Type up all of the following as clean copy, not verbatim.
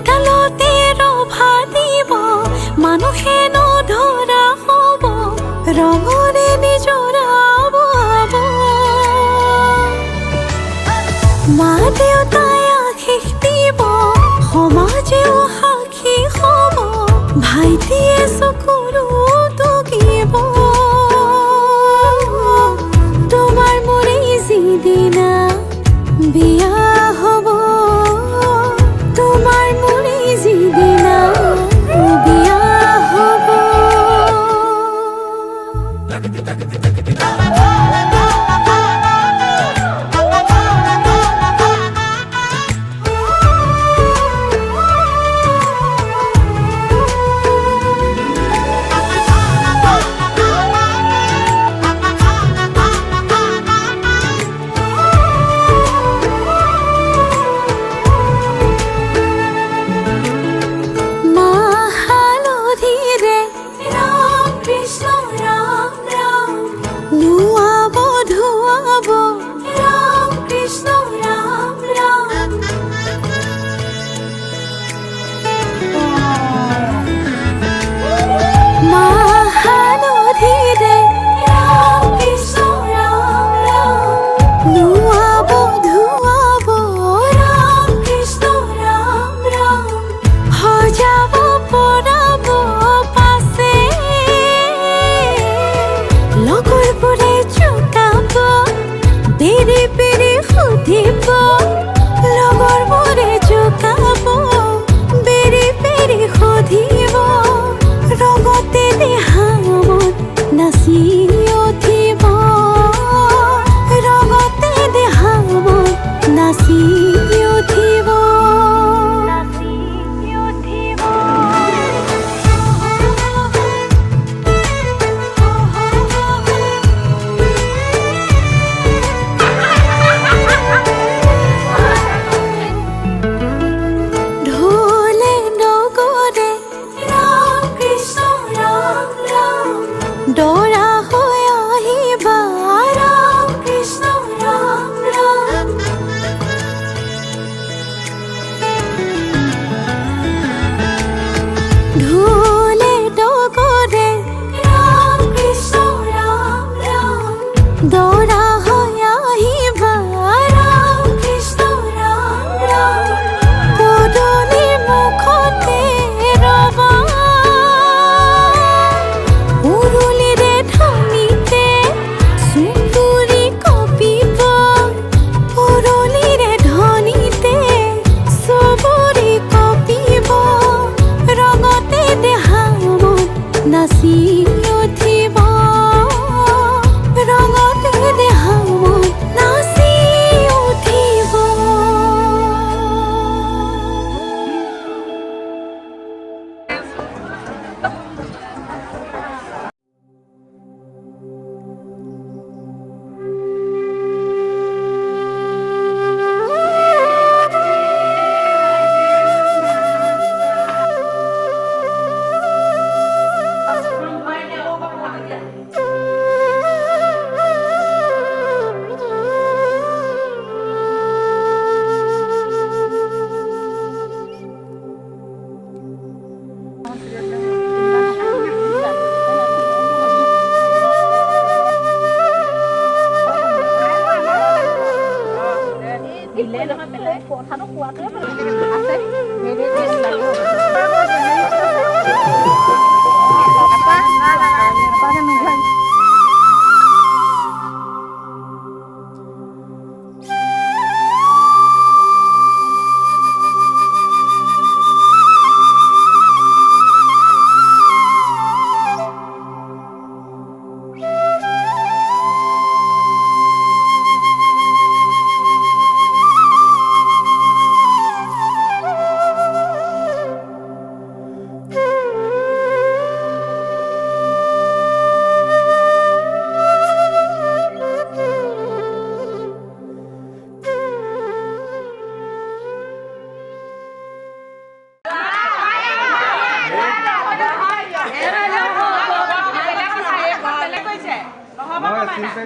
চোতালতে ৰভা দিব মানুহে নধৰা হ'ব ৰঙৰে নিজৰাব মা দেউতাই আশীষ দিব সমাজেও সাক্ষী হ'ব ভাইটিয়ে চকুৰো টুকিব তোমাৰ মোৰে যিদিনা বিয়া হ'ব তোমাৰ মোৰে যিদিনা বিয়া হ'ব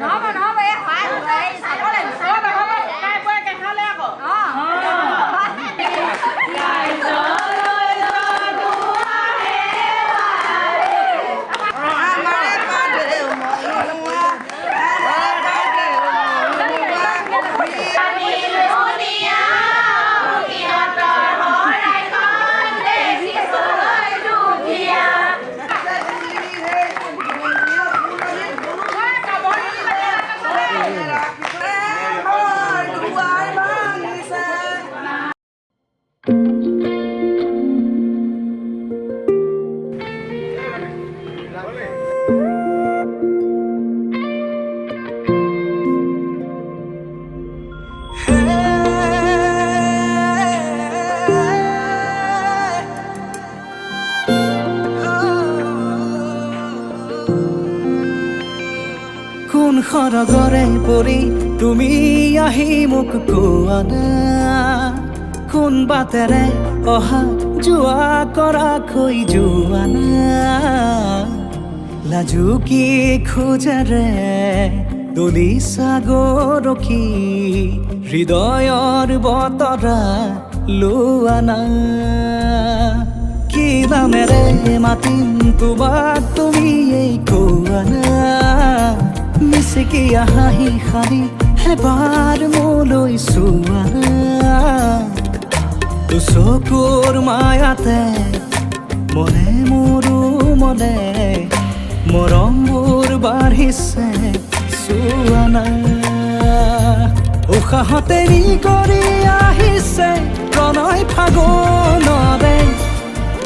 Nó সৰগৰে পৰি তুমি আহি মোক কোৱা না, কোন বাটেৰে অহা যোৱা কৰাকৈ যোৱা না, লাজুকী খোজেৰে দলিছা গৰখি হৃদয়ৰ বতৰা লোৱা না। কি নামেৰে মাতিম তোমাক তুমি এই কোৱা না, মিচিকি হাঁহি সাৰি এবাৰ মোলৈ চোৱা না। চকুৰ মায়াতে মনে মোৰো মনে মৰমবোৰ বাঢ়িছে চোৱা না। উশাহতে নি কৰি আহিছে প্ৰণয় ফাগুনৰে,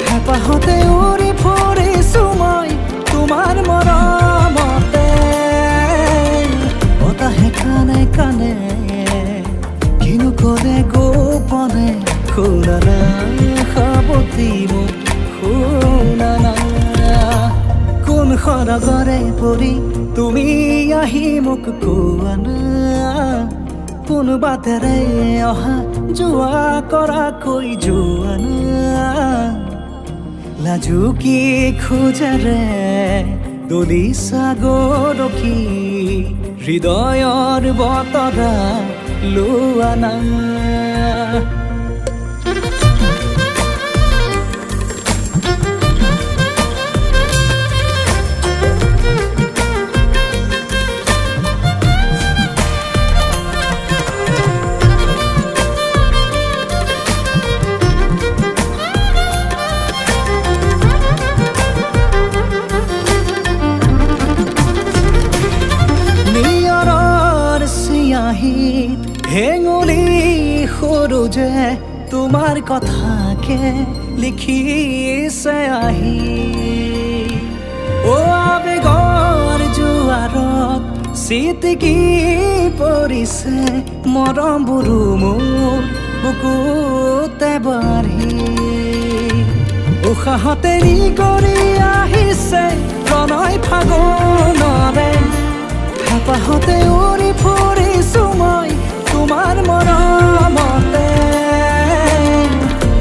হেঁপাহতে উৰি ফুৰিছো মই তোমাৰ মৰমতে। বতাহে কানে কানে কিনো কৰে গোপনে, শুনা না সাৱতি মোক শুনা না। কোন সৰগৰে পৰি তুমি আহি মোক কোৱা না, কোন বাটেৰে অহা যোৱা কৰাকৈ যোৱা না, লাজুকী খোজেৰে দলিছা গৰখি হৃদয়ৰ বতৰা লোৱা না। হেঙুলি সৰু যে তোমাৰ কথাকে লিখিছে আহি, অ আবেগৰ জোৱাৰত চিটিকি পৰিছে মৰমবোৰো মোৰ বুকুতে বাঢ়ি। উশাহতে নি কৰি আহিছে প্ৰণয় ফাগুনৰে, হেঁপাহতে উৰি ফুৰিছো মই তোমাৰ মৰমতে।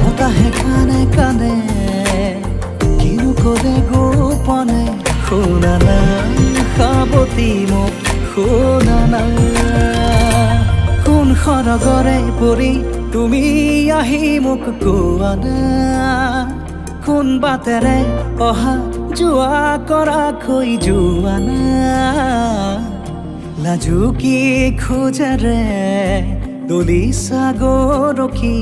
বতাহে কানে কানে কিনো কৰে গোপনে, শুনা না সাৱতি মোক শুনা না। কোন সৰগৰে পৰি তুমি আহি মোক কোৱা না, কোন বাটেৰে অহা যোৱা কৰাকৈ যোৱা না, লাজুকী খোজেৰে দলিছা গৰখি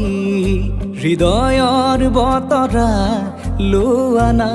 হৃদয়ৰ বতৰা লোৱা না।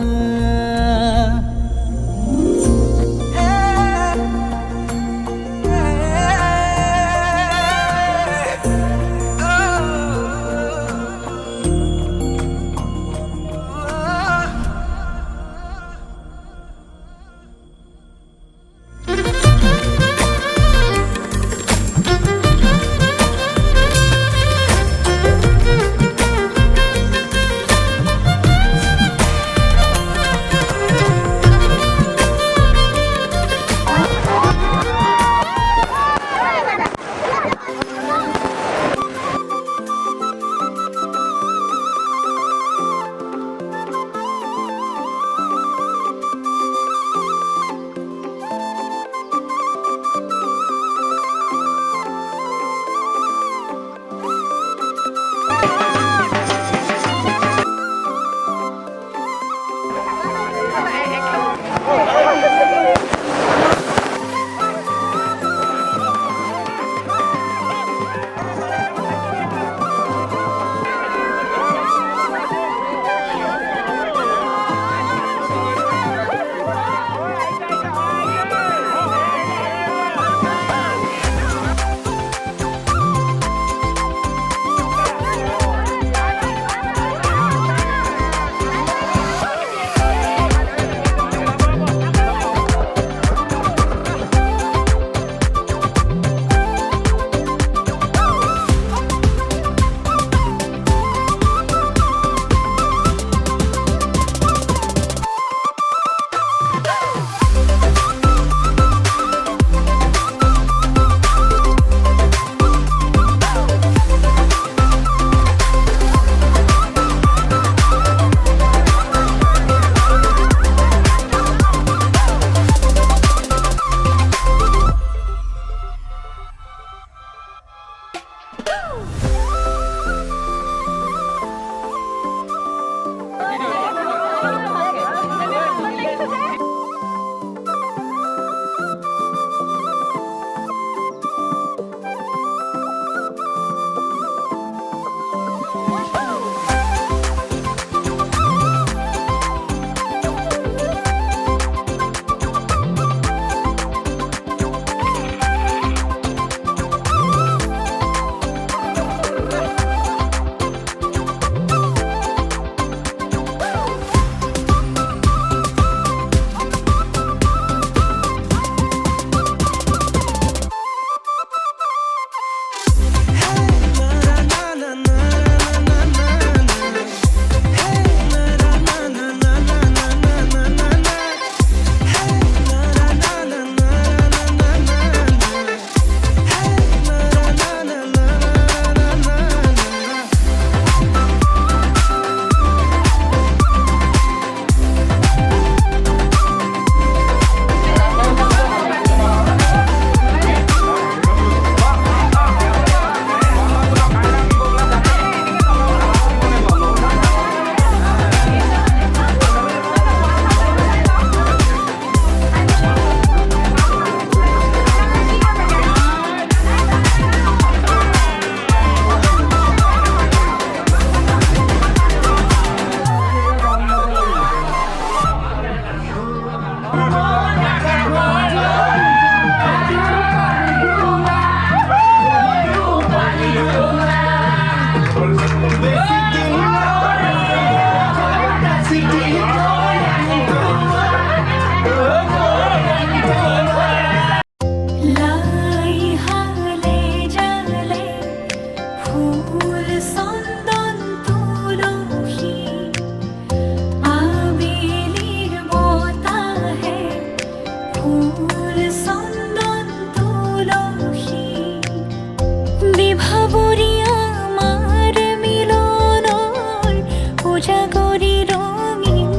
উজাগৰি ৰঙীন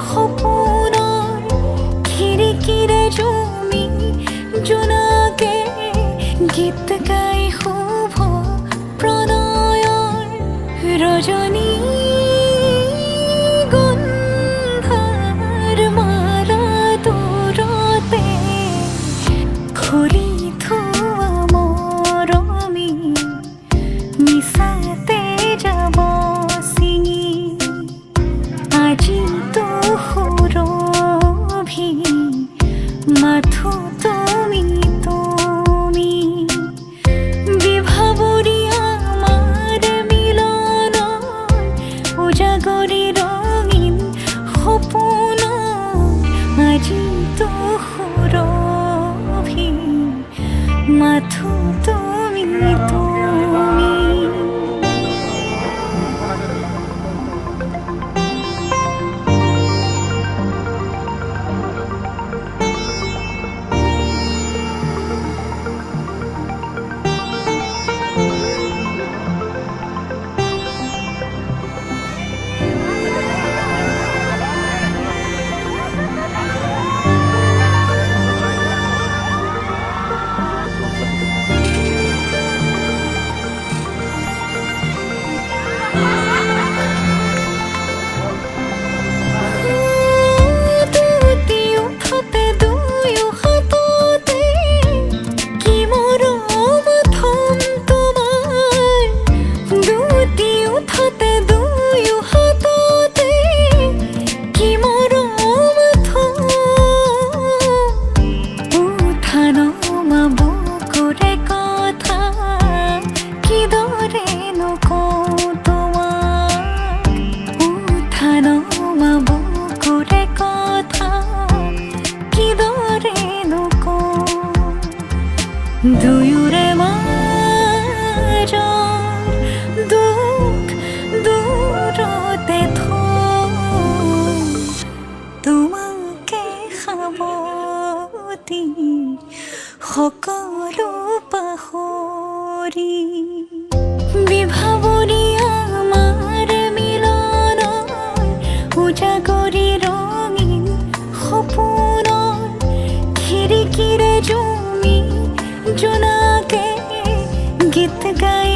সপোনৰ খিৰিকীৰে জমি জোনাকে গীত গাই শুভ প্ৰণয়ৰ ৰজনী গন্ধাৰ মাৰা দূৰতে খুলি থোৱা মৰমী মিছাতে যাব ছিঙি আজিতো সুৰভি মাথো তুমি তুমি বিভাৱৰী আমাৰ মিলনৰ উজাগৰি ৰঙীন সপোন আজিতো সুৰভি মাথো তুমি তুমি দুয়োৰে মাজৰ দুখ দূৰতে থৈ তোমাকে সাৱটি সকলো পাহৰি বিভাৱৰী আমাৰ মিলনৰ উজাগৰি ৰঙীন সপোনৰ খিৰিকীৰে জমি জোনাকে গীত গাই